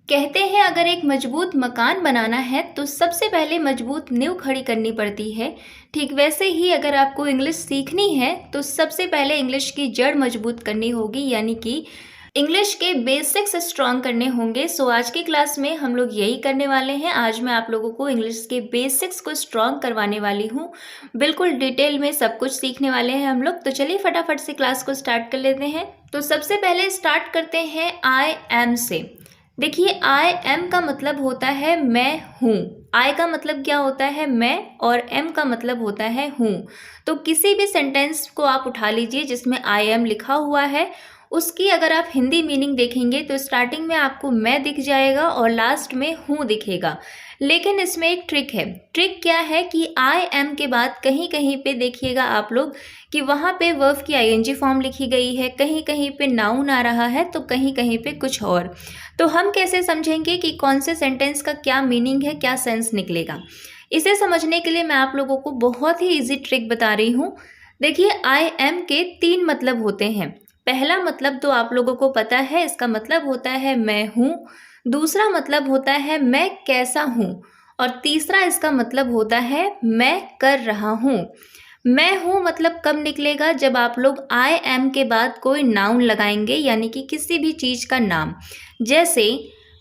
कहते हैं अगर एक मजबूत मकान बनाना है तो सबसे पहले मजबूत नींव खड़ी करनी पड़ती है। ठीक वैसे ही अगर आपको इंग्लिश सीखनी है तो सबसे पहले इंग्लिश की जड़ मजबूत करनी होगी, यानी कि इंग्लिश के बेसिक्स स्ट्रॉन्ग करने होंगे। सो आज की क्लास में हम लोग यही करने वाले हैं। आज मैं आप लोगों को इंग्लिश के बेसिक्स को स्ट्रॉन्ग करवाने वाली हूँ। बिल्कुल डिटेल में सब कुछ सीखने वाले हैं हम लोग। तो चलिए फटाफट से क्लास को स्टार्ट कर लेते हैं। तो सबसे पहले स्टार्ट करते हैं आई एम से। देखिए आई एम का मतलब होता है मैं हूँ। आई का मतलब क्या होता है मैं, और एम का मतलब होता है हूँ। तो किसी भी सेंटेंस को आप उठा लीजिए जिसमें आई एम लिखा हुआ है, उसकी अगर आप हिंदी मीनिंग देखेंगे तो स्टार्टिंग में आपको मैं दिख जाएगा और लास्ट में हूँ दिखेगा। लेकिन इसमें एक ट्रिक है। ट्रिक क्या है कि आई एम के बाद कहीं कहीं पे देखिएगा आप लोग कि वहाँ पे वर्ब की आईएनजी फॉर्म लिखी गई है, कहीं कहीं पे नाउन आ रहा है, तो कहीं कहीं पे कुछ और। तो हम कैसे समझेंगे कि कौन से सेंटेंस का क्या मीनिंग है, क्या सेंस निकलेगा? इसे समझने के लिए मैं आप लोगों को बहुत ही इजी ट्रिक बता रही हूँ। देखिए आई एम के 3 मतलब होते हैं। पहला मतलब तो आप लोगों को पता है, इसका मतलब होता है मैं हूँ। दूसरा मतलब होता है मैं कैसा हूँ, और तीसरा इसका मतलब होता है मैं कर रहा हूँ। मैं हूँ मतलब कब निकलेगा? जब आप लोग आई एम के बाद कोई नाउन लगाएंगे, यानी कि किसी भी चीज़ का नाम। जैसे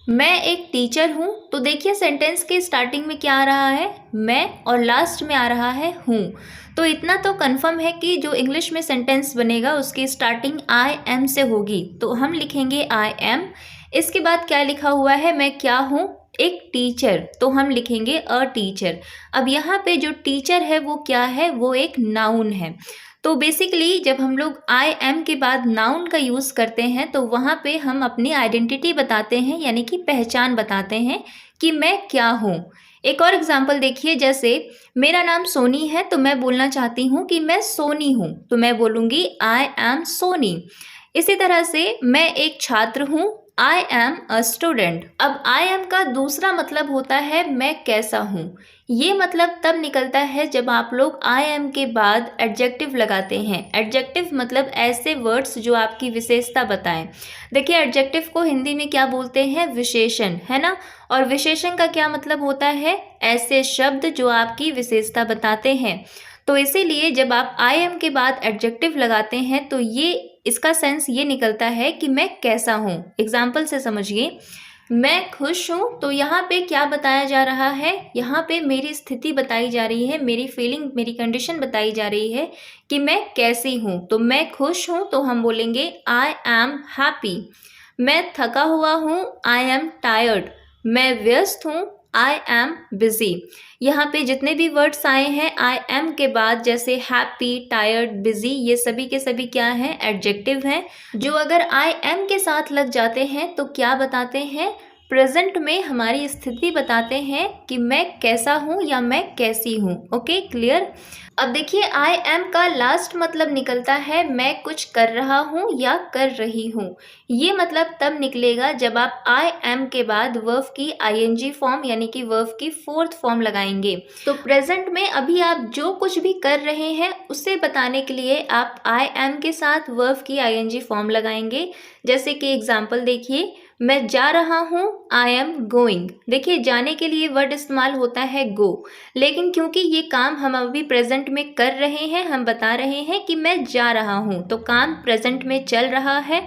मैं एक टीचर हूँ, तो देखिए सेंटेंस के स्टार्टिंग में क्या आ रहा है? मैं, और लास्ट में आ रहा है हूँ। तो इतना तो कंफर्म है कि जो इंग्लिश में सेंटेंस बनेगा उसकी स्टार्टिंग आई एम से होगी। तो हम लिखेंगे आई एम। इसके बाद क्या लिखा हुआ है? मैं क्या हूँ? एक टीचर, तो हम लिखेंगे अ टीचर। अब यहाँ पे जो टीचर है वो क्या है? वो एक नाउन है। तो बेसिकली जब हम लोग आई एम के बाद नाउन का यूज़ करते हैं तो वहाँ पे हम अपनी आइडेंटिटी बताते हैं, यानी कि पहचान बताते हैं कि मैं क्या हूँ। एक और एग्जांपल देखिए, जैसे मेरा नाम सोनी है तो मैं बोलना चाहती हूँ कि मैं सोनी हूँ, तो मैं बोलूँगी आई एम सोनी। इसी तरह से मैं एक छात्र हूँ, आई एम अ स्टूडेंट। अब आई एम का दूसरा मतलब होता है मैं कैसा हूँ। ये मतलब तब निकलता है जब आप लोग आई एम के बाद एडजेक्टिव लगाते हैं। एडजेक्टिव मतलब ऐसे वर्ड्स जो आपकी विशेषता बताएं। देखिए एडजेक्टिव को हिंदी में क्या बोलते हैं? विशेषण, है ना। और विशेषण का क्या मतलब होता है? ऐसे शब्द जो आपकी विशेषता बताते हैं। तो इसीलिए जब आप आई एम के बाद एडजेक्टिव लगाते हैं तो ये इसका सेंस ये निकलता है कि मैं कैसा हूँ। एग्जाम्पल से समझिए, मैं खुश हूँ, तो यहाँ पे क्या बताया जा रहा है? यहाँ पे मेरी स्थिति बताई जा रही है, मेरी फीलिंग, मेरी कंडीशन बताई जा रही है कि मैं कैसी हूँ। तो मैं खुश हूँ तो हम बोलेंगे आई एम हैप्पी। मैं थका हुआ हूँ, आई एम टायर्ड। मैं व्यस्त हूँ, आई एम बिजी। यहाँ पे जितने भी वर्ड्स आए हैं आई एम के बाद, जैसे हैप्पी, टायर्ड, बिजी, ये सभी के सभी क्या हैं? एडजेक्टिव हैं, जो अगर आई एम के साथ लग जाते हैं तो क्या बताते हैं? प्रेजेंट में हमारी स्थिति बताते हैं कि मैं कैसा हूँ या मैं कैसी हूँ। Okay, clear. अब देखिए आई एम का लास्ट मतलब निकलता है मैं कुछ कर रहा हूँ या कर रही हूँ। ये मतलब तब निकलेगा जब आप आई एम के बाद वर्ब की आईएनजी फॉर्म, यानी कि वर्ब की फोर्थ फॉर्म लगाएंगे। तो प्रेजेंट में अभी आप जो कुछ भी कर रहे हैं उसे बताने के लिए आप आई एम के साथ वर्ब की आईएनजी फॉर्म लगाएंगे। जैसे कि एग्जाम्पल देखिए, मैं जा रहा हूँ, आई एम गोइंग। देखिए जाने के लिए वर्ड इस्तेमाल होता है गो, लेकिन क्योंकि ये काम हम अभी प्रेजेंट में कर रहे हैं, हम बता रहे हैं कि मैं जा रहा हूँ, तो काम प्रेजेंट में चल रहा है,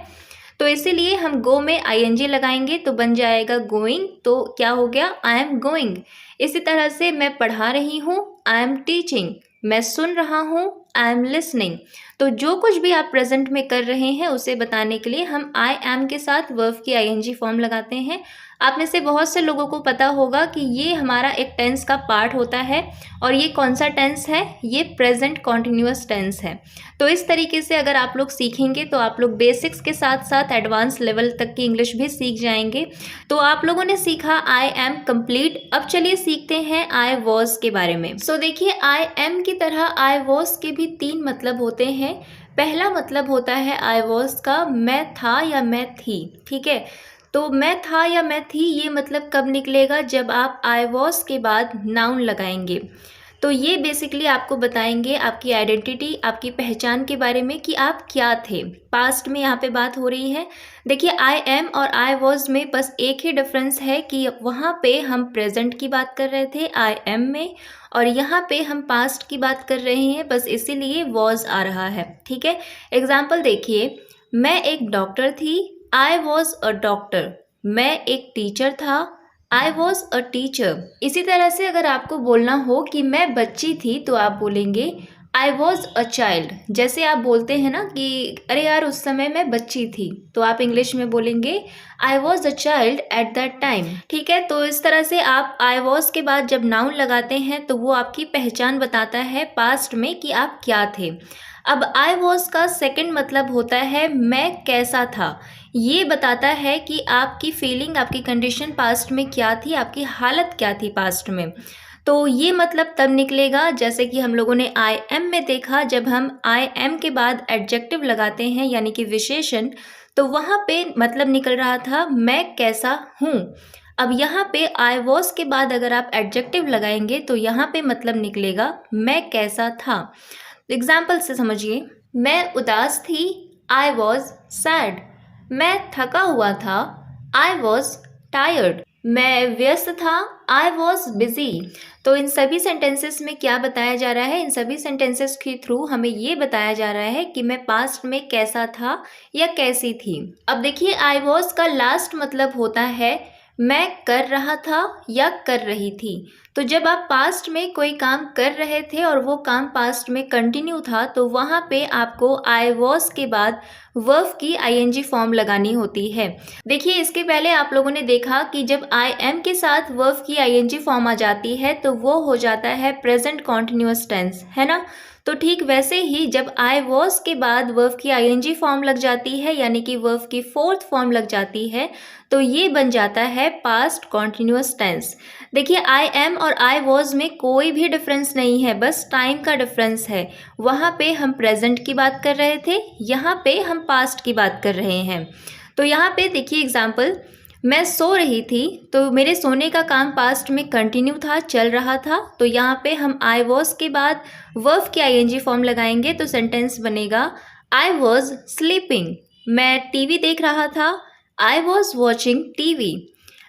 तो इसीलिए हम गो में आईएनजी लगाएंगे तो बन जाएगा गोइंग। तो क्या हो गया? I am going. इसी तरह से मैं पढ़ा रही हूँ, आई एम टीचिंग। मैं सुन रहा हूँ, आई एम लिसनिंग। तो जो कुछ भी आप प्रेजेंट में कर रहे हैं उसे बताने के लिए हम आई एम के साथ वर्ब की आईएनजी फॉर्म लगाते हैं। आप में से बहुत से लोगों को पता होगा कि ये हमारा एक टेंस का पार्ट होता है, और ये कौन सा टेंस है? ये प्रेजेंट कॉन्टिन्यूअस टेंस है। तो इस तरीके से अगर आप लोग सीखेंगे तो आप लोग बेसिक्स के साथ साथ एडवांस लेवल तक की इंग्लिश भी सीख जाएंगे। तो आप लोगों ने सीखा आई एम कंप्लीट। अब चलिए सीखते हैं आई वॉज के बारे में। सो देखिए आई एम की तरह आई वॉज के भी 3 मतलब होते हैं। पहला मतलब होता है आई वॉज का मैं था या मैं थी। ठीक है, तो मैं था या मैं थी, ये मतलब कब निकलेगा? जब आप आई वॉज के बाद नाउन लगाएंगे। तो ये बेसिकली आपको बताएंगे आपकी आइडेंटिटी, आपकी पहचान के बारे में कि आप क्या थे। पास्ट में यहाँ पे बात हो रही है। देखिए आई एम और आई वॉज में बस एक ही डिफरेंस है कि वहाँ पे हम प्रेजेंट की बात कर रहे थे आई एम में, और यहाँ पे हम पास्ट की बात कर रहे हैं, बस इसीलिए वॉज आ रहा है। ठीक है, एग्जाम्पल देखिए, मैं एक डॉक्टर थी, आई वॉज अ डॉक्टर। मैं एक टीचर था, आई वॉज अ टीचर। इसी तरह से अगर आपको बोलना हो कि मैं बच्ची थी तो आप बोलेंगे आई वॉज अ चाइल्ड। जैसे आप बोलते हैं ना कि अरे यार उस समय मैं बच्ची थी, तो आप इंग्लिश में बोलेंगे I was a child at that time. ठीक है, तो इस तरह से आप आई वॉज के बाद जब नाउन लगाते हैं तो वो आपकी पहचान बताता है पास्ट में कि आप क्या थे। अब आई वॉज का सेकंड मतलब होता है मैं कैसा था। ये बताता है कि आपकी फीलिंग, आपकी कंडीशन पास्ट में क्या थी, आपकी हालत क्या थी पास्ट में। तो ये मतलब तब निकलेगा जैसे कि हम लोगों ने आई एम में देखा, जब हम आई एम के बाद एडजेक्टिव लगाते हैं यानी कि विशेषण, तो वहाँ पे मतलब निकल रहा था मैं कैसा हूँ। अब यहाँ पे आई वॉज के बाद अगर आप एडजेक्टिव लगाएंगे तो यहाँ पे मतलब निकलेगा मैं कैसा था। एग्जाम्पल से समझिए, मैं उदास थी, आई वॉज सैड। मैं थका हुआ था, आई वॉज टायर्ड। मैं व्यस्त था, आई वॉज बिजी। तो इन सभी सेंटेंसेस में क्या बताया जा रहा है, इन सभी सेंटेंसेस के थ्रू हमें ये बताया जा रहा है कि मैं पास्ट में कैसा था या कैसी थी। अब देखिए आई वॉज का लास्ट मतलब होता है मैं कर रहा था या कर रही थी। तो जब आप पास्ट में कोई काम कर रहे थे और वो काम पास्ट में कंटिन्यू था तो वहाँ पे आपको आई वॉज के बाद वर्ब की आईएनजी फॉर्म लगानी होती है। देखिए इसके पहले आप लोगों ने देखा कि जब आई एम के साथ वर्ब की आईएनजी फॉर्म आ जाती है तो वो हो जाता है प्रेजेंट कॉन्टिन्यूअस टेंस, है ना। तो ठीक वैसे ही जब आई वॉज के बाद वर्ब की आईएनजी फॉर्म लग जाती है यानी कि वर्ब की फोर्थ फॉर्म लग जाती है तो ये बन जाता है पास्ट कॉन्टिन्यूअस टेंस। देखिए आई एम और आई वॉज में कोई भी डिफरेंस नहीं है, बस टाइम का डिफरेंस है। वहाँ पे हम प्रेजेंट की बात कर रहे थे, यहाँ पे हम पास्ट की बात कर रहे हैं। तो यहाँ पे देखिए एग्जाम्पल, मैं सो रही थी, तो मेरे सोने का काम पास्ट में कंटिन्यू था, चल रहा था। तो यहाँ पे हम आई वॉज के बाद वर्ब की आईएनजी फॉर्म लगाएंगे तो सेंटेंस बनेगा आई वॉज स्लीपिंग। मैं टीवी देख रहा था, आई वॉज वॉचिंग टीवी।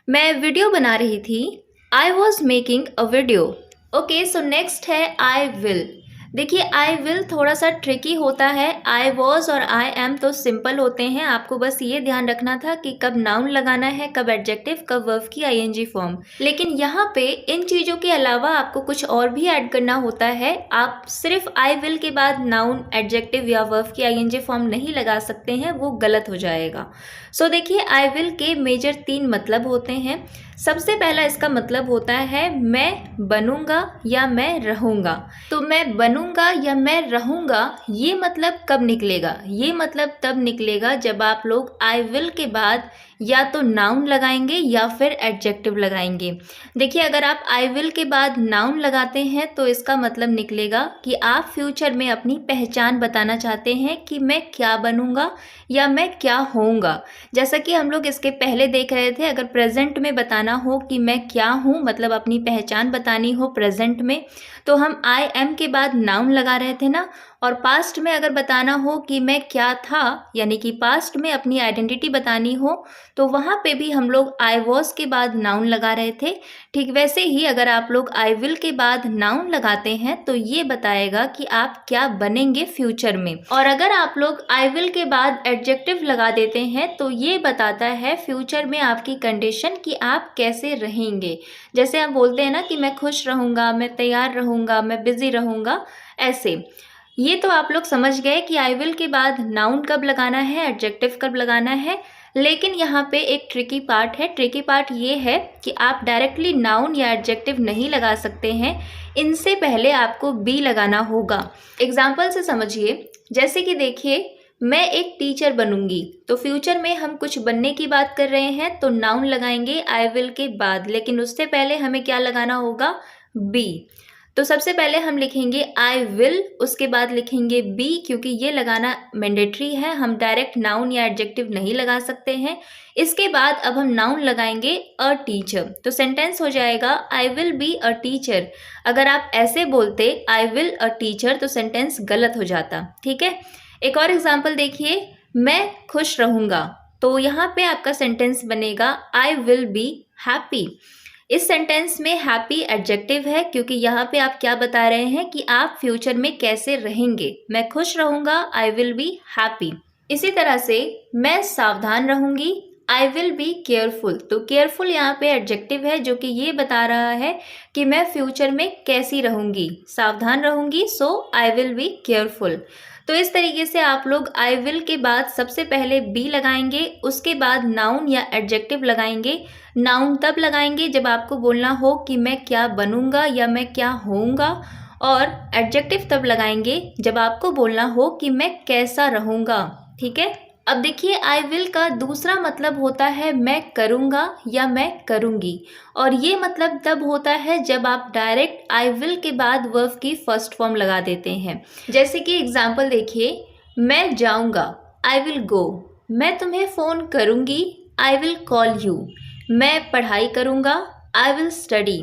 मैं वीडियो बना रही थी, I was making a video. Okay, so next है आई विल। देखिए आई विल थोड़ा सा ट्रिकी होता है। आई वॉज और आई एम तो सिंपल होते हैं, आपको बस ये ध्यान रखना था कि कब नाउन लगाना है, कब एडजेक्टिव, कब वर्ब की आईएनजी फॉर्म। लेकिन यहाँ पे इन चीज़ों के अलावा आपको कुछ और भी ऐड करना होता है। आप सिर्फ आई विल के बाद नाउन, एडजेक्टिव या वर्ब की आईएनजी फॉर्म नहीं लगा सकते हैं, वो गलत हो जाएगा। सो देखिए आई विल के मेजर 3 मतलब होते हैं। सबसे पहला इसका मतलब होता है मैं बनूंगा या मैं रहूंगा। तो मैं बनूंगा या मैं रहूंगा ये मतलब कब निकलेगा, ये मतलब तब निकलेगा जब आप लोग आई विल के बाद या तो नाउन लगाएंगे या फिर एडजेक्टिव लगाएंगे। देखिए अगर आप आई विल के बाद नाउन लगाते हैं तो इसका मतलब निकलेगा कि आप फ्यूचर में अपनी पहचान बताना चाहते हैं कि मैं क्या बनूंगा या मैं क्या होऊंगा। जैसा कि हम लोग इसके पहले देख रहे थे, अगर प्रेजेंट में बताना हो कि मैं क्या हूँ, मतलब अपनी पहचान बतानी हो प्रेजेंट में, तो हम आई एम के बाद नाउन लगा रहे थे ना। और पास्ट में अगर बताना हो कि मैं क्या था, यानी कि पास्ट में अपनी आइडेंटिटी बतानी हो, तो वहाँ पे भी हम लोग आई वॉज के बाद नाउन लगा रहे थे। ठीक वैसे ही अगर आप लोग आई विल के बाद नाउन लगाते हैं तो ये बताएगा कि आप क्या बनेंगे फ्यूचर में। और अगर आप लोग आई विल के बाद एडजेक्टिव लगा देते हैं तो ये बताता है फ्यूचर में आपकी कंडीशन कि आप कैसे रहेंगे। जैसे आप बोलते हैं ना कि मैं खुश रहूँगा, मैं तैयार रहूँगा, मैं बिजी रहूँगा, ऐसे। ये तो आप लोग समझ गए कि आई विल के बाद नाउन कब लगाना है, एडजेक्टिव कब लगाना है। लेकिन यहाँ पे एक ट्रिकी पार्ट है। ट्रिकी पार्ट ये है कि आप डायरेक्टली नाउन या एडजेक्टिव नहीं लगा सकते हैं, इनसे पहले आपको बी लगाना होगा। एग्जाम्पल से समझिए, जैसे कि देखिए मैं एक टीचर बनूंगी, तो फ्यूचर में हम कुछ बनने की बात कर रहे हैं तो नाउन लगाएंगे आई विल के बाद, लेकिन उससे पहले हमें क्या लगाना होगा, बी। तो सबसे पहले हम लिखेंगे आई विल, उसके बाद लिखेंगे बी, क्योंकि ये लगाना मैंडेटरी है, हम डायरेक्ट नाउन या एडजेक्टिव नहीं लगा सकते हैं। इसके बाद अब हम नाउन लगाएंगे अ टीचर, तो सेंटेंस हो जाएगा I will be a teacher. अगर आप ऐसे बोलते आई विल अ टीचर तो सेंटेंस गलत हो जाता, ठीक है। एक और एग्जाम्पल देखिए, मैं खुश रहूँगा, तो यहाँ पे आपका सेंटेंस बनेगा आई विल बी हैप्पी। इस सेंटेंस में हैप्पी एडजेक्टिव है, क्योंकि यहाँ पे आप क्या बता रहे हैं कि आप फ्यूचर में कैसे रहेंगे। मैं खुश रहूँगा, आई विल बी हैप्पी। इसी तरह से मैं सावधान रहूँगी, आई विल बी केयरफुल, तो केयरफुल यहाँ पे एडजेक्टिव है जो कि ये बता रहा है कि मैं फ्यूचर में कैसी रहूँगी, सावधान रहूँगी, सो आई विल बी केयरफुल। तो इस तरीके से आप लोग आई विल के बाद सबसे पहले बी लगाएंगे, उसके बाद नाउन या एडजेक्टिव लगाएंगे। नाउन तब लगाएंगे जब आपको बोलना हो कि मैं क्या बनूंगा या मैं क्या होऊंगा, और एडजेक्टिव तब लगाएंगे जब आपको बोलना हो कि मैं कैसा रहूंगा, ठीक है। अब देखिए, आई विल का दूसरा मतलब होता है मैं करूँगा या मैं करूँगी, और ये मतलब तब होता है जब आप डायरेक्ट आई विल के बाद वर्ब की फर्स्ट फॉर्म लगा देते हैं। जैसे कि एग्जाम्पल देखिए, मैं जाऊँगा, आई विल गो, मैं तुम्हें फ़ोन करूँगी, आई विल कॉल यू, मैं पढ़ाई करूँगा, आई विल स्टडी।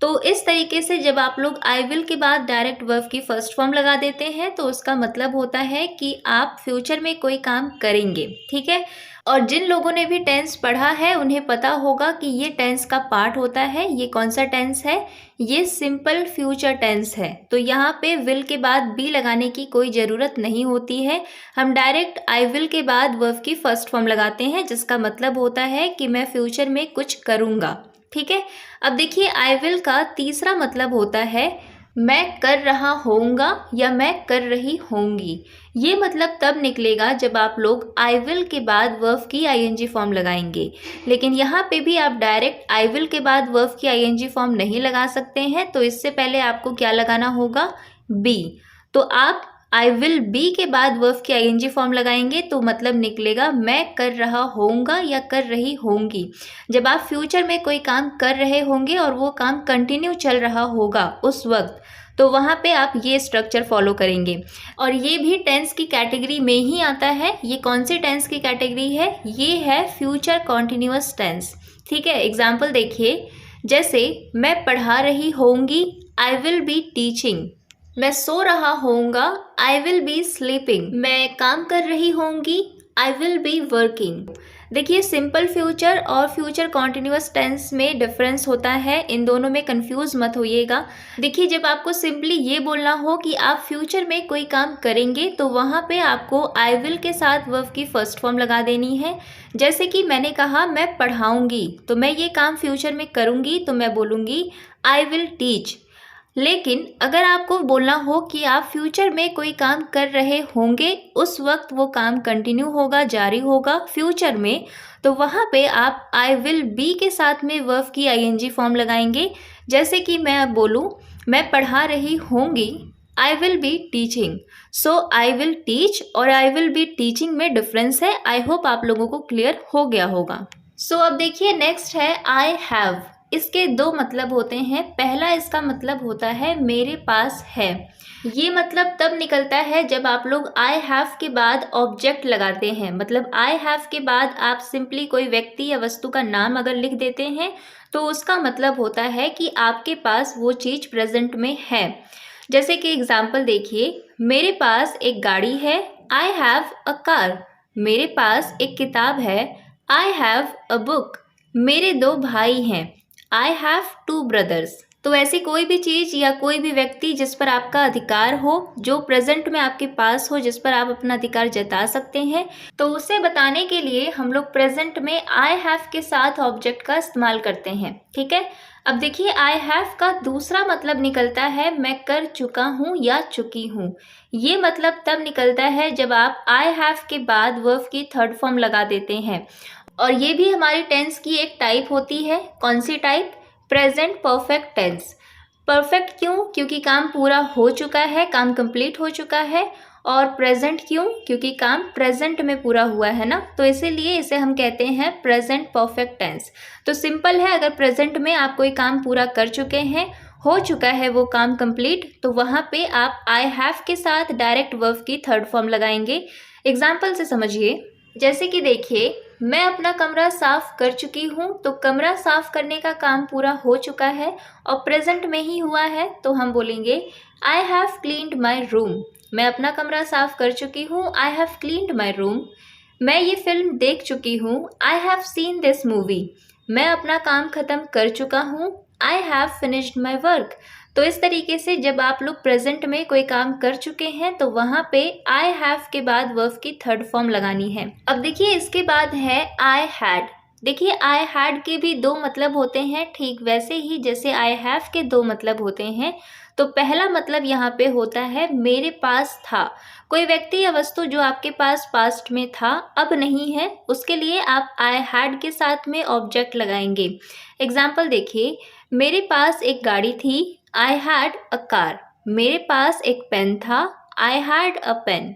तो इस तरीके से जब आप लोग आई विल के बाद डायरेक्ट वर्ब की फर्स्ट फॉर्म लगा देते हैं तो उसका मतलब होता है कि आप फ्यूचर में कोई काम करेंगे, ठीक है। और जिन लोगों ने भी टेंस पढ़ा है उन्हें पता होगा कि ये टेंस का पार्ट होता है। ये कौन सा टेंस है? ये सिंपल फ्यूचर टेंस है। तो यहाँ पे विल के बाद बी लगाने की कोई ज़रूरत नहीं होती है, हम डायरेक्ट आई विल के बाद वर्ब की फर्स्ट फॉर्म लगाते हैं, जिसका मतलब होता है कि मैं फ्यूचर में कुछ करूँगा, ठीक है। अब देखिए, आई विल का तीसरा मतलब होता है मैं कर रहा होऊंगा या मैं कर रही होंगी। ये मतलब तब निकलेगा जब आप लोग आई विल के बाद वर्ब की आईएनजी फॉर्म लगाएंगे, लेकिन यहाँ पे भी आप डायरेक्ट आई विल के बाद वर्ब की आईएनजी फॉर्म नहीं लगा सकते हैं। तो इससे पहले आपको क्या लगाना होगा? बी। तो आप आई विल बी के बाद वर्ब की आईएनजी फॉर्म लगाएंगे तो मतलब निकलेगा मैं कर रहा होऊंगा या कर रही होंगी। जब आप फ्यूचर में कोई काम कर रहे होंगे और वो काम कंटिन्यू चल रहा होगा उस वक्त, तो वहाँ पे आप ये स्ट्रक्चर फॉलो करेंगे। और ये भी टेंस की कैटेगरी में ही आता है। ये कौन सी टेंस की कैटेगरी है? ये है फ्यूचर कॉन्टिन्यूअस टेंस, ठीक है। एग्जाम्पल देखिए, जैसे मैं पढ़ा रही होंगी, आई विल बी टीचिंग। मैं सो रहा होऊंगा, आई विल बी स्लीपिंग। मैं काम कर रही होंगी, आई विल बी वर्किंग। देखिए, सिंपल फ्यूचर और फ्यूचर कॉन्टिन्यूअस टेंस में डिफरेंस होता है, इन दोनों में कंफ्यूज मत होइएगा। देखिए, जब आपको सिंपली ये बोलना हो कि आप फ्यूचर में कोई काम करेंगे तो वहाँ पे आपको आई विल के साथ वर्ब की फर्स्ट फॉर्म लगा देनी है। जैसे कि मैंने कहा मैं पढ़ाऊँगी, तो मैं ये काम फ्यूचर में करूँगी तो मैं बोलूँगी आई विल टीच। लेकिन अगर आपको बोलना हो कि आप फ्यूचर में कोई काम कर रहे होंगे, उस वक्त वो काम कंटिन्यू होगा, जारी होगा फ्यूचर में, तो वहाँ पे आप आई विल बी के साथ में वर्ब की आईएनजी फॉर्म लगाएंगे। जैसे कि मैं अब बोलूँ मैं पढ़ा रही होंगी, I will be teaching. So I will teach और आई विल बी टीचिंग में डिफरेंस है। आई होप आप लोगों को क्लियर हो गया होगा। सो अब देखिए, नेक्स्ट है आई हैव। इसके दो मतलब होते हैं। पहला इसका मतलब होता है मेरे पास है। ये मतलब तब निकलता है जब आप लोग आई हैव के बाद ऑब्जेक्ट लगाते हैं। मतलब आई हैव के बाद आप सिंपली कोई व्यक्ति या वस्तु का नाम अगर लिख देते हैं तो उसका मतलब होता है कि आपके पास वो चीज़ प्रेजेंट में है। जैसे कि एग्जाम्पल देखिए, मेरे पास एक गाड़ी है, आई हैव अ कार। मेरे पास एक किताब है, आई हैव अ बुक। मेरे दो भाई हैं, आई हैव टू ब्रदर्स। तो ऐसी कोई भी चीज़ या कोई भी व्यक्ति जिस पर आपका अधिकार हो, जो प्रेजेंट में आपके पास हो, जिस पर आप अपना अधिकार जता सकते हैं, तो उसे बताने के लिए हम लोग प्रेजेंट में आई हैव के साथ ऑब्जेक्ट का इस्तेमाल करते हैं, ठीक है। अब देखिए, आई हैव का दूसरा मतलब निकलता है मैं कर चुका हूँ या चुकी हूँ। ये मतलब तब निकलता है जब आप आई हैव के बाद वर्ब की थर्ड फॉर्म लगा देते हैं। और ये भी हमारी टेंस की एक टाइप होती है। कौन सी type? Present perfect tense. Perfect क्यों? क्योंकि काम पूरा हो चुका है, काम कंप्लीट हो चुका है। और प्रेजेंट क्यों? क्योंकि काम प्रेजेंट में पूरा हुआ है ना, तो इसीलिए इसे हम कहते हैं प्रेजेंट परफेक्ट टेंस। तो सिंपल है, अगर प्रेजेंट में आप कोई काम पूरा कर चुके हैं हो चुका है वो काम कंप्लीट, तो वहाँ पे आप आई हैव के साथ डायरेक्ट वर्ब की थर्ड फॉर्म लगाएंगे। एग्जाम्पल से समझिए, जैसे कि देखिए, मैं अपना कमरा साफ कर चुकी हूँ, तो कमरा साफ करने का काम पूरा हो चुका है और प्रेजेंट में ही हुआ है, तो हम बोलेंगे I have cleaned my room. मैं अपना कमरा साफ कर चुकी हूँ, I have cleaned my room. मैं ये फिल्म देख चुकी हूँ, I have seen this movie. मैं अपना काम खत्म कर चुका हूँ, I have finished my work. तो इस तरीके से जब आप लोग प्रेजेंट में कोई काम कर चुके हैं तो वहाँ पे आई हैव के बाद वर्ब की थर्ड फॉर्म लगानी है। अब देखिए, इसके बाद है आई हैड। देखिए, आई हैड के भी दो मतलब होते हैं, ठीक वैसे ही जैसे आई हैव के दो मतलब होते हैं। तो पहला मतलब यहाँ पे होता है मेरे पास था। कोई व्यक्ति या वस्तु जो आपके पास पास्ट में था, अब नहीं है, उसके लिए आप आई हैड के साथ में ऑब्जेक्ट लगाएंगे। एग्जाम्पल देखिए, मेरे पास एक गाड़ी थी, आई हैड अ कार। मेरे पास एक पेन था, आई हैड अ पेन।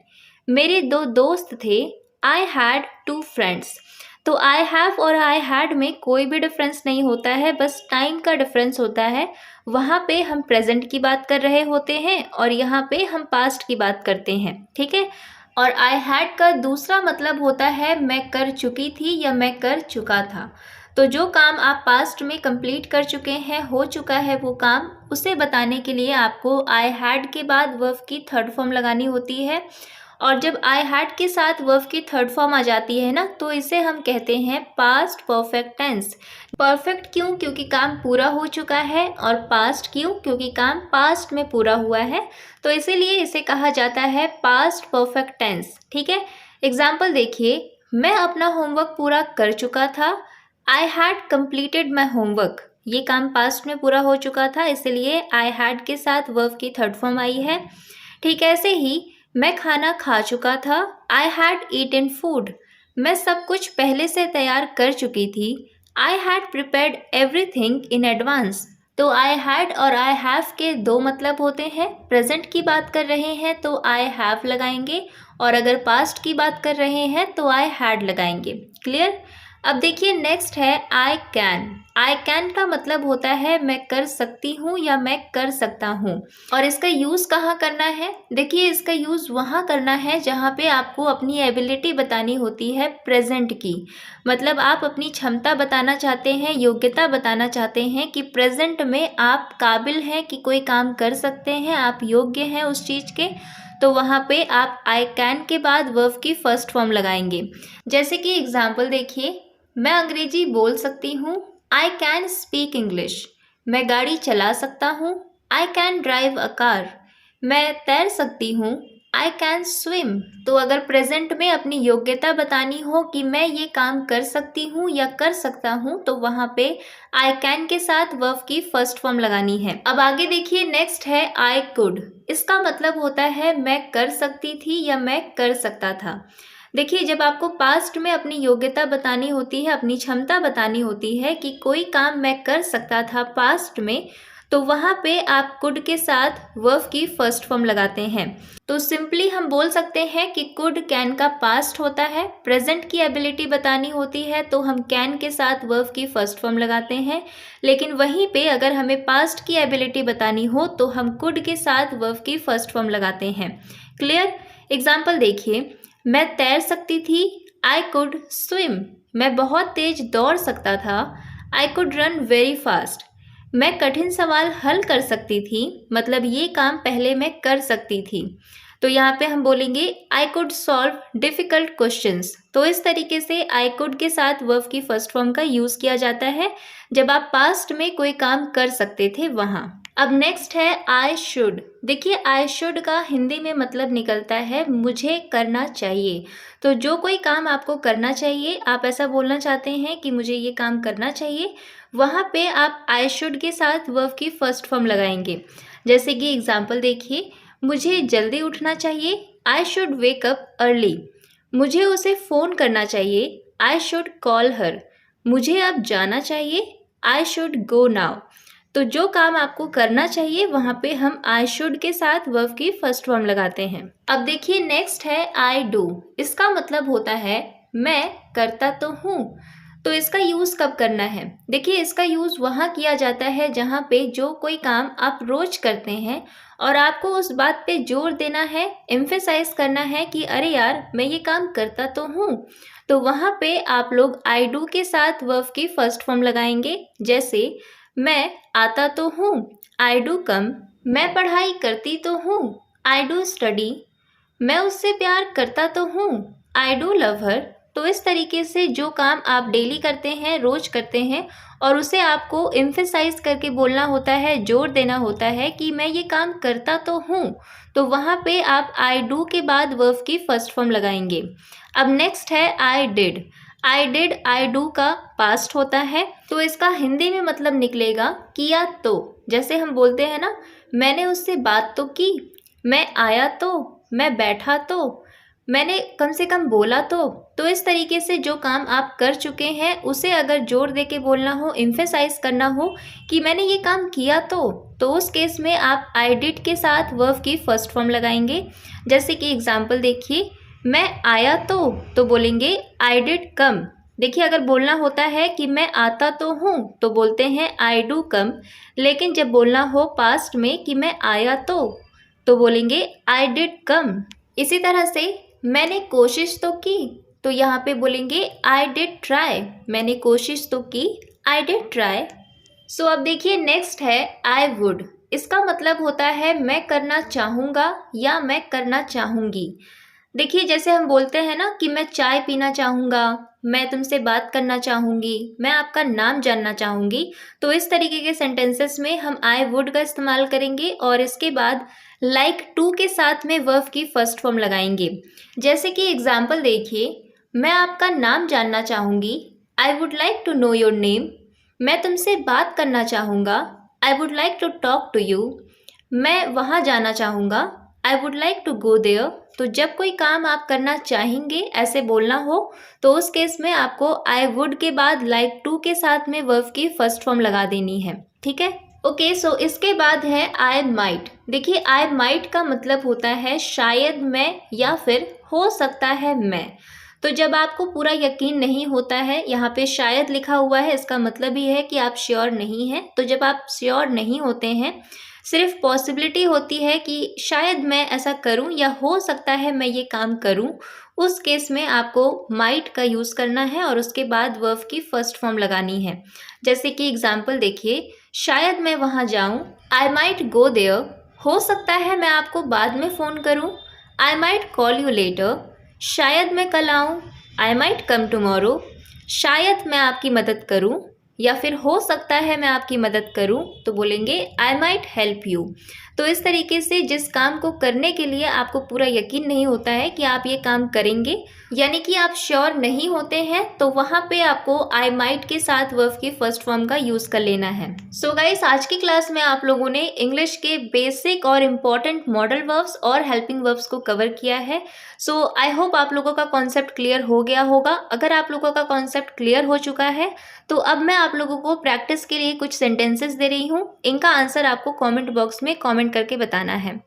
मेरे दो दोस्त थे, आई हैड टू फ्रेंड्स। तो आई हैव और आई हैड में कोई भी डिफरेंस नहीं होता है, बस टाइम का डिफरेंस होता है। वहाँ पे हम प्रेजेंट की बात कर रहे होते हैं और यहाँ पे हम पास्ट की बात करते हैं, ठीक है। और आई हैड का दूसरा मतलब होता है मैं कर चुकी थी या मैं कर चुका था। तो जो काम आप पास्ट में कंप्लीट कर चुके हैं, हो चुका है वो काम, उसे बताने के लिए आपको आई हैड के बाद वर्ब की थर्ड फॉर्म लगानी होती है। और जब आई हैड के साथ वर्ब की थर्ड फॉर्म आ जाती है ना, तो इसे हम कहते हैं पास्ट परफेक्ट टेंस। परफेक्ट क्यों? क्योंकि काम पूरा हो चुका है, और पास्ट क्यों? क्योंकि काम पास्ट में पूरा हुआ है, तो इसीलिए इसे कहा जाता है पास्ट परफेक्ट टेंस, ठीक है। एग्जाम्पल देखिए, मैं अपना होमवर्क पूरा कर चुका था, I had completed my homework. ये काम पास्ट में पूरा हो चुका था, इसलिए आई हैड के साथ वर्ब की थर्ड फॉर्म आई है। ठीक ऐसे ही मैं खाना खा चुका था, आई हैड ईटन फूड। मैं सब कुछ पहले से तैयार कर चुकी थी, I had prepared everything in advance. तो आई हैड और आई हैव के दो मतलब होते हैं। प्रेजेंट की बात कर रहे हैं तो आई हैव लगाएंगे, और अगर पास्ट की बात कर रहे हैं तो आई हैड लगाएंगे। क्लियर? अब देखिए, नेक्स्ट है आई कैन। आई कैन का मतलब होता है मैं कर सकती हूँ या मैं कर सकता हूँ। और इसका यूज़ कहाँ करना है? देखिए, इसका यूज़ वहाँ करना है जहाँ पे आपको अपनी एबिलिटी बतानी होती है प्रेजेंट की। मतलब आप अपनी क्षमता बताना चाहते हैं, योग्यता बताना चाहते हैं कि प्रेजेंट में आप काबिल हैं कि कोई काम कर सकते हैं, आप योग्य हैं उस चीज़ के। तो वहाँ पे आप आई कैन के बाद वर्ब की फर्स्ट फॉर्म लगाएंगे। जैसे कि एग्जाम्पल देखिए, मैं अंग्रेजी बोल सकती हूँ, आई कैन स्पीक इंग्लिश। मैं गाड़ी चला सकता हूँ, I can drive a car. मैं तैर सकती हूँ, आई कैन स्विम। तो अगर प्रेजेंट में अपनी योग्यता बतानी हो कि मैं ये काम कर सकती हूँ या कर सकता हूँ, तो वहाँ पे आई कैन के साथ वर्ब की फर्स्ट फॉर्म लगानी है। अब आगे देखिए, नेक्स्ट है आई कुड। इसका मतलब होता है मैं कर सकती थी या मैं कर सकता था। देखिए, जब आपको पास्ट में अपनी योग्यता बतानी होती है, अपनी क्षमता बतानी होती है कि कोई काम मैं कर सकता था पास्ट में, तो वहाँ पे आप कुड के साथ वर्ब की फर्स्ट फॉर्म लगाते हैं। तो सिंपली हम बोल सकते हैं कि कुड कैन का पास्ट होता है। प्रेजेंट की एबिलिटी बतानी होती है तो हम कैन के साथ वर्ब की फर्स्ट फॉर्म लगाते हैं, लेकिन वहीं पे अगर हमें पास्ट की एबिलिटी बतानी हो तो हम कुड के साथ वर्ब की फर्स्ट फॉर्म लगाते हैं। क्लियर? एग्जाम्पल देखिए, मैं तैर सकती थी, आई कुड स्विम। मैं बहुत तेज दौड़ सकता था, I could run very fast. मैं कठिन सवाल हल कर सकती थी, मतलब ये काम पहले मैं कर सकती थी। तो यहाँ पे हम बोलेंगे I could solve difficult questions. तो इस तरीके से आई कुड के साथ वर्ब की फर्स्ट फॉर्म का यूज़ किया जाता है जब आप पास्ट में कोई काम कर सकते थे वहाँ। अब नेक्स्ट है आई शुड। देखिए, आई शुड का हिंदी में मतलब निकलता है मुझे करना चाहिए। तो जो कोई काम आपको करना चाहिए, आप ऐसा बोलना चाहते हैं कि मुझे ये काम करना चाहिए, वहाँ पे आप आई शुड के साथ वर्ब की फर्स्ट फॉर्म लगाएंगे। जैसे कि एग्जाम्पल देखिए, मुझे जल्दी उठना चाहिए, I should wake up early. मुझे उसे फ़ोन करना चाहिए, आई शुड कॉल हर। मुझे अब जाना चाहिए, आई शुड गो नाउ। तो जो काम आपको करना चाहिए वहाँ पे हम आई शुड के साथ वर्ब की फर्स्ट फॉर्म लगाते हैं। अब देखिए, नेक्स्ट है आई डू। इसका मतलब होता है मैं करता तो हूँ। तो इसका यूज़ कब करना है? देखिए, इसका यूज़ वहाँ किया जाता है जहाँ पे जो कोई काम आप रोज़ करते हैं और आपको उस बात पे जोर देना है, एम्फेसाइज करना है कि अरे यार, मैं ये काम करता तो हूँ। तो वहाँ पे आप लोग आई डू के साथ वर्ब की फर्स्ट फॉर्म लगाएंगे। जैसे मैं आता तो हूँ, आई डू कम। मैं पढ़ाई करती तो हूँ, आई डू स्टडी। मैं उससे प्यार करता तो हूँ, आई डू लव हर। तो इस तरीके से जो काम आप डेली करते हैं, रोज करते हैं, और उसे आपको एम्फेसाइज करके बोलना होता है, जोर देना होता है कि मैं ये काम करता तो हूँ, तो वहाँ पे आप आई डू के बाद वर्ब की फर्स्ट फॉर्म लगाएंगे। अब नेक्स्ट है I did. I did I do का पास्ट होता है, तो इसका हिंदी में मतलब निकलेगा किया तो। जैसे हम बोलते हैं ना, मैंने उससे बात तो की, मैं आया तो, मैं बैठा तो, मैंने कम से कम बोला तो इस तरीके से जो काम आप कर चुके हैं उसे अगर जोर दे के बोलना हो, एम्फेसाइज करना हो कि मैंने ये काम किया तो उस केस में आप आई डिड के साथ वर्ब की फर्स्ट फॉर्म लगाएंगे। जैसे कि एग्जाम्पल देखिए, मैं आया तो बोलेंगे आई डिड कम। देखिए, अगर बोलना होता है कि मैं आता तो हूँ तो बोलते हैं आई डू कम, लेकिन जब बोलना हो पास्ट में कि मैं आया तो बोलेंगे आई डिड कम। इसी तरह से मैंने कोशिश तो की, तो यहाँ पे बोलेंगे आई डिड ट्राई। मैंने कोशिश तो की, आई डिड ट्राई। सो अब देखिए, नेक्स्ट है आई वुड। इसका मतलब होता है मैं करना चाहूँगा या मैं करना चाहूँगी। देखिए, जैसे हम बोलते हैं ना कि मैं चाय पीना चाहूँगा, मैं तुमसे बात करना चाहूँगी, मैं आपका नाम जानना चाहूँगी, तो इस तरीके के सेंटेंसेस में हम आई वुड का इस्तेमाल करेंगे और इसके बाद लाइक टू के साथ में वर्ब की फर्स्ट फॉर्म लगाएंगे। जैसे कि एग्जाम्पल देखिए, मैं आपका नाम जानना चाहूँगी, I would like to know your name. मैं तुमसे बात करना चाहूँगा, I would like to talk to you. मैं वहाँ जाना चाहूँगा, I would like to go there. तो जब कोई काम आप करना चाहेंगे ऐसे बोलना हो तो उस केस में आपको आई वुड के बाद लाइक टू के साथ में वर्ब की फर्स्ट फॉर्म लगा देनी है। ठीक है, ओके। सो इसके बाद है आई माइट। देखिए, आई माइट का मतलब होता है शायद मैं या फिर हो सकता है मैं। तो जब आपको पूरा यकीन नहीं होता है, यहाँ पे शायद लिखा हुआ है, इसका मतलब ही है कि आप श्योर नहीं हैं। तो जब आप श्योर नहीं होते हैं, सिर्फ पॉसिबिलिटी होती है कि शायद मैं ऐसा करूं या हो सकता है मैं ये काम करूं, उस केस में आपको माइट का यूज़ करना है और उसके बाद वर्ब की फर्स्ट फॉर्म लगानी है। जैसे कि एग्जाम्पल देखिए, शायद मैं वहाँ जाऊं, आई माइट गो देयर। हो सकता है मैं आपको बाद में फ़ोन करूं, I might call you later. शायद मैं कल आऊं, आई माइट कम टुमारो। शायद मैं आपकी मदद करूं या फिर हो सकता है मैं आपकी मदद करूं, तो बोलेंगे आई माइट हेल्प यू। तो इस तरीके से जिस काम को करने के लिए आपको पूरा यकीन नहीं होता है कि आप ये काम करेंगे, यानी कि आप श्योर नहीं होते हैं, तो वहाँ पे आपको आई माइट के साथ वर्ब की फर्स्ट फॉर्म का यूज़ कर लेना है। सो गाइस, आज की क्लास में आप लोगों ने इंग्लिश के बेसिक और इम्पॉर्टेंट मॉडल वर्ब्स और हेल्पिंग वर्ब्स को कवर किया है। सो आई होप आप लोगों का कॉन्सेप्ट क्लियर हो गया होगा। अगर आप लोगों का कॉन्सेप्ट क्लियर हो चुका है तो अब मैं आप लोगों को प्रैक्टिस के लिए कुछ सेंटेंसेस दे रही हूँ। इनका आंसर आपको कमेंट बॉक्स में कमेंट करके बताना है।